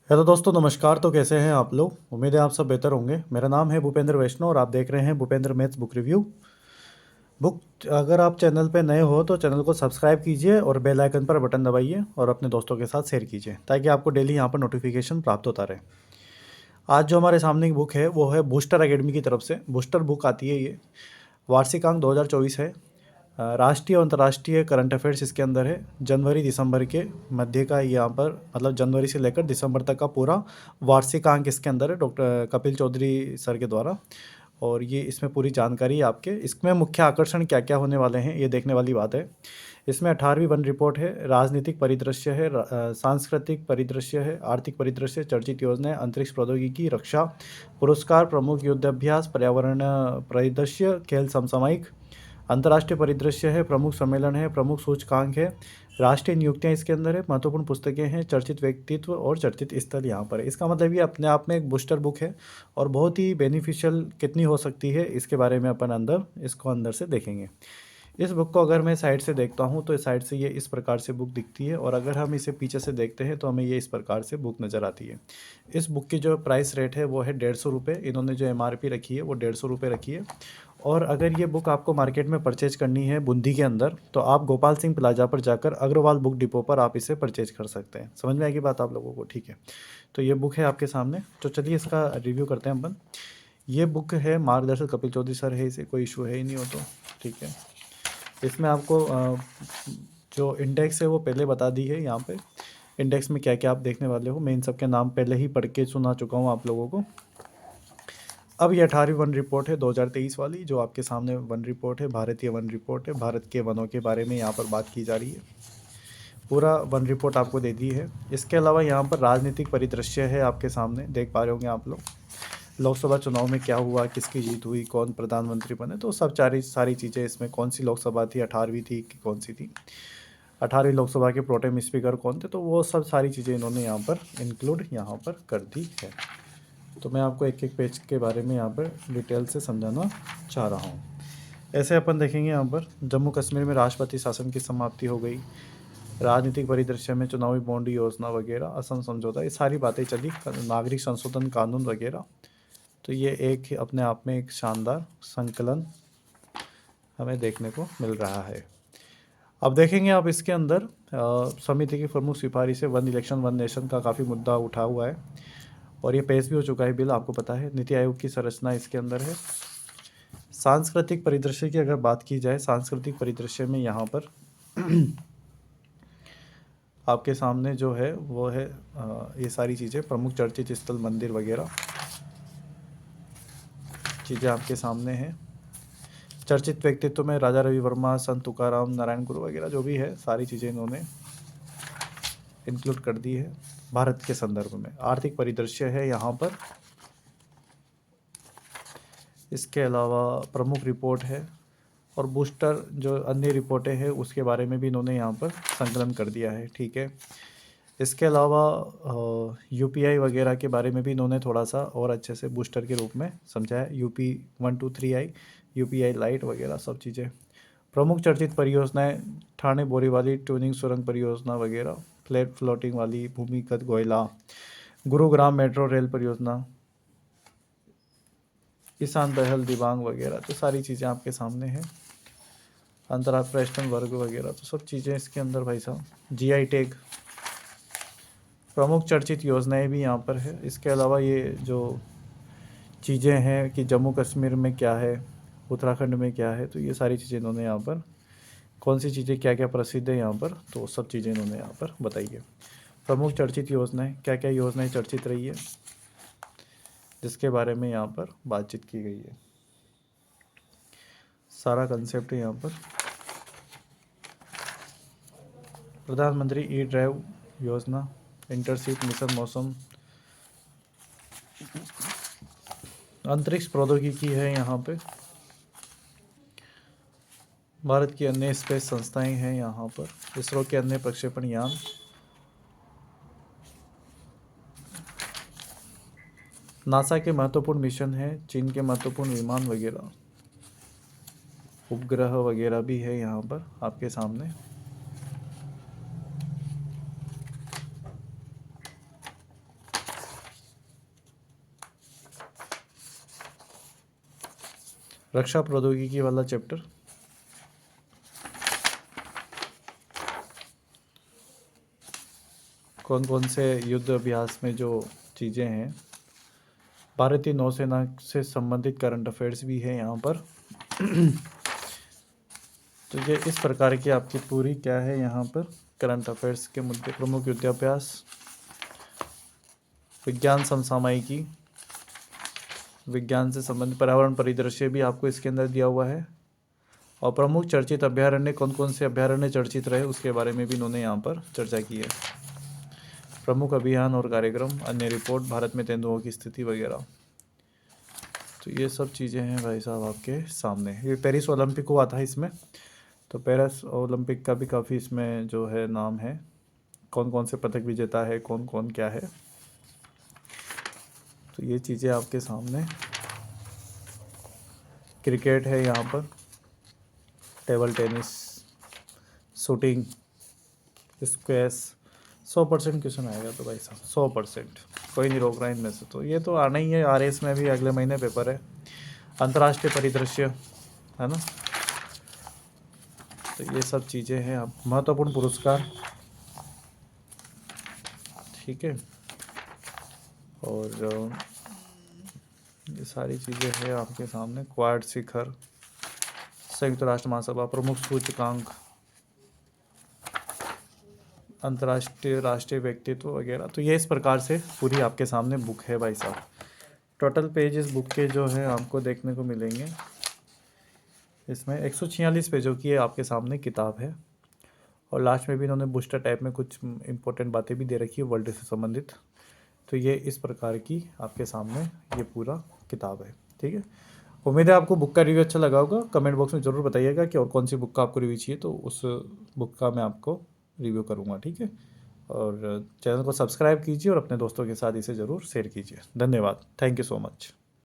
Hello दोस्तों, नमस्कार। तो कैसे हैं आप लोग? उम्मीद है आप सब बेहतर होंगे। मेरा नाम है भूपेंद्र वैष्णव और आप देख रहे हैं भूपेंद्र मैथ्स बुक रिव्यू। अगर आप चैनल पे नए हो तो चैनल को सब्सक्राइब कीजिए और बेल आइकन पर बटन दबाइए और अपने दोस्तों के साथ शेयर कीजिए ताकि आपको डेली यहाँ पर नोटिफिकेशन प्राप्त होता रहे। आज जो हमारे सामने की बुक है वो है बूस्टर एकेडमी की तरफ से। बूस्टर बुक आती है ये। वार्षिकांक 2024 है। राष्ट्रीय और अंतर्राष्ट्रीय करंट अफेयर्स इसके अंदर है। जनवरी दिसंबर के मध्य का यहाँ पर मतलब जनवरी से लेकर दिसंबर तक का पूरा वार्षिकांक इसके अंदर है डॉक्टर कपिल चौधरी सर के द्वारा। और ये इसमें पूरी जानकारी है आपके। इसमें मुख्य आकर्षण क्या क्या होने वाले हैं ये देखने वाली बात है। इसमें 18वीं वन रिपोर्ट है, राजनीतिक परिदृश्य है, सांस्कृतिक परिदृश्य है, आर्थिक परिदृश्य, चर्चित योजनाएं, अंतरिक्ष प्रौद्योगिकी, रक्षा, पुरस्कार, प्रमुख युद्धाभ्यास, पर्यावरण परिदृश्य, खेल समसामयिक, अंतर्राष्ट्रीय परिदृश्य है, प्रमुख सम्मेलन है, प्रमुख सूचकांक है, राष्ट्रीय नियुक्तियां इसके अंदर है, महत्वपूर्ण पुस्तकें हैं, चर्चित व्यक्तित्व और चर्चित स्थल यहाँ पर है। इसका मतलब ये अपने आप में एक बूस्टर बुक है और बहुत ही बेनिफिशियल कितनी हो सकती है इसके बारे में अपन इसको अंदर से देखेंगे। इस बुक को अगर मैं साइड से देखता हूँ तो इस साइड से ये इस प्रकार से बुक दिखती है और अगर हम इसे पीछे से देखते हैं तो हमें ये इस प्रकार से बुक नज़र आती है। इस बुक की जो प्राइस रेट है वो है 150 रुपये। इन्होंने जो एमआरपी रखी है वो 150 रुपये रखी है। और अगर ये बुक आपको मार्केट में परचेज करनी है बूंदी के अंदर तो आप गोपाल सिंह प्लाजा पर जाकर अग्रवाल बुक डिपो पर आप इसे परचेज कर सकते हैं। समझ में आएगी बात आप लोगों को? ठीक है। तो ये बुक है आपके सामने। तो चलिए इसका रिव्यू करते हैं अपन। ये बुक है, मार्गदर्शक कपिल चौधरी सर है, इसे कोई इशू है ही नहीं हो तो ठीक है। इसमें आपको जो इंडेक्स है वो पहले बता दी है। यहाँ पे इंडेक्स में क्या क्या आप देखने वाले हो मैं इन सब के नाम पहले ही पढ़ के सुना चुका हूँ आप लोगों को। अब ये 18वीं वन रिपोर्ट है 2023 वाली जो आपके सामने वन रिपोर्ट है, भारतीय वन रिपोर्ट है। भारत के वनों के बारे में यहाँ पर बात की जा रही है। पूरा वन रिपोर्ट आपको दे दी है। इसके अलावा यहाँ पर राजनीतिक परिदृश्य है आपके सामने, देख पा रहे होंगे आप लोग। लोकसभा चुनाव में क्या हुआ, किसकी जीत हुई, कौन प्रधानमंत्री बने, तो सब सारी चीज़ें इसमें। कौन सी लोकसभा थी, 18वीं थी कि कौन सी थी, 18वीं लोकसभा के प्रोटेम स्पीकर कौन थे, तो वो सब सारी चीज़ें इन्होंने यहाँ पर इंक्लूड यहाँ पर कर दी है। तो मैं आपको एक एक पेज के बारे में यहाँ पर डिटेल से समझाना चाह रहा हूँ। ऐसे अपन देखेंगे यहाँ पर जम्मू कश्मीर में राष्ट्रपति शासन की समाप्ति हो गई, राजनीतिक परिदृश्य में चुनावी बॉन्ड योजना वगैरह, असम समझौता, ये सारी बातें चली, नागरिक संशोधन कानून वगैरह। तो ये एक अपने आप में एक शानदार संकलन हमें देखने को मिल रहा है। अब देखेंगे आप इसके अंदर समिति की प्रमुख सिफारिश है, वन इलेक्शन वन नेशन का काफ़ी मुद्दा उठा हुआ है और ये पेश भी हो चुका है बिल, आपको पता है। नीति आयोग की संरचना इसके अंदर है। सांस्कृतिक परिदृश्य की अगर बात की जाए, सांस्कृतिक परिदृश्य में यहाँ पर आपके सामने जो है वो है ये सारी चीज़ें, प्रमुख चर्चित स्थल, मंदिर वगैरह चीज़ें आपके सामने हैं। चर्चित व्यक्तित्व में राजा रवि वर्मा, संत तुकाराम, नारायण गुरु वगैरह जो भी है सारी चीज़ें इन्होंने इंक्लूड कर दी है भारत के संदर्भ में। आर्थिक परिदृश्य है यहाँ पर। इसके अलावा प्रमुख रिपोर्ट है और बूस्टर जो अन्य रिपोर्टें हैं उसके बारे में भी इन्होंने यहाँ पर संकलन कर दिया है। ठीक है। इसके अलावा यूपीआई वगैरह के बारे में भी इन्होंने थोड़ा सा और अच्छे से बूस्टर के रूप में समझाया। यूपी 123 यूपीआई लाइट वगैरह सब चीज़ें। प्रमुख चर्चित परियोजनाएं, ठाणे बोरीवली ट्यूनिंग सुरंग परियोजना वगैरह, फ्लैट फ्लोटिंग वाली, भूमिगत कोयला, गुरुग्राम मेट्रो रेल परियोजना, किसान दहल, दिबांग वगैरह, तो सारी चीज़ें आपके सामने हैं। अंतर्राष्ट्रीय वर्ग वगैरह तो सब चीज़ें इसके अंदर भाई साहब। जीआई टैग, प्रमुख चर्चित योजनाएं भी यहाँ पर है। इसके अलावा ये जो चीज़ें हैं कि जम्मू कश्मीर में क्या है, उत्तराखंड में क्या है, तो ये सारी चीज़ें इन्होंने यहाँ पर, कौन सी चीज़ें क्या क्या प्रसिद्ध है यहाँ पर, तो सब चीज़ें इन्होंने यहाँ पर बताई है। प्रमुख चर्चित योजनाएं, क्या क्या योजनाएं चर्चित रही है जिसके बारे में यहाँ पर बातचीत की गई है। सारा कंसेप्ट है यहाँ पर। प्रधानमंत्री ई ड्राइव योजना, इंटरशिप मिशन मौसम, अंतरिक्ष प्रौद्योगिकी है यहाँ पे। भारत की अन्य स्पेस संस्थाएं हैं यहाँ पर। इसरो के अन्य प्रक्षेपण यान, नासा के महत्वपूर्ण मिशन हैं, चीन के महत्वपूर्ण विमान वगैरह, उपग्रह वगैरह भी है यहाँ पर आपके सामने। रक्षा प्रौद्योगिकी वाला चैप्टर, कौन कौन से युद्ध अभ्यास में जो चीज़ें हैं, भारतीय नौसेना से संबंधित करंट अफेयर्स भी है यहाँ पर। तो ये इस प्रकार की आपकी पूरी क्या है यहाँ पर करंट अफेयर्स के मुद्दे, प्रमुख युद्धाभ्यास, विज्ञान समसामयिकी, विज्ञान से संबंधित पर्यावरण परिदृश्य भी आपको इसके अंदर दिया हुआ है, और प्रमुख चर्चित अभ्यारण्य, कौन कौन से अभ्यारण्य चर्चित रहे उसके बारे में भी इन्होंने यहाँ पर चर्चा की है। प्रमुख अभियान और कार्यक्रम, अन्य रिपोर्ट, भारत में तेंदुओं की स्थिति वगैरह। तो ये सब चीज़ें हैं भाई साहब आपके सामने। ये पेरिस ओलंपिक हुआ था इसमें, तो पेरिस ओलंपिक का भी काफ़ी इसमें जो है नाम है, कौन कौन से पदक विजेता है, कौन कौन क्या है। तो ये चीज़ें आपके सामने। क्रिकेट है यहाँ पर, table tennis, shooting, squash. 100% question आएगा तो भाई साहब 100%, कोई नहीं रोक रहा है इनमें से। तो ये तो आना ही है, RS में भी अगले महीने पेपर है। अंतर्राष्ट्रीय परिदृश्य है ना, तो ये सब चीज़ें हैं। आप महत्वपूर्ण पुरस्कार, ठीक है, और ये सारी चीज़ें हैं आपके सामने। क्वाड शिखर, संयुक्त राष्ट्र महासभा, प्रमुख सूचकांक, अंतर्राष्ट्रीय राष्ट्रीय व्यक्तित्व वगैरह। तो ये इस प्रकार से पूरी आपके सामने बुक है भाई साहब। टोटल पेज इस बुक के जो है आपको देखने को मिलेंगे, इसमें 146 पेजों की आपके सामने किताब है, और लास्ट में भी इन्होंने बूस्टर टाइप में कुछ इंपॉर्टेंट बातें भी दे रखी है वर्ल्ड से संबंधित। तो ये इस प्रकार की आपके सामने ये पूरा किताब है, ठीक है। उम्मीद है आपको बुक का रिव्यू अच्छा लगा होगा। कमेंट बॉक्स में ज़रूर बताइएगा कि और कौन सी बुक का आपको रिव्यू चाहिए, तो उस बुक का मैं आपको रिव्यू करूँगा, ठीक है। और चैनल को सब्सक्राइब कीजिए और अपने दोस्तों के साथ इसे ज़रूर शेयर कीजिए। धन्यवाद, थैंक यू सो मच।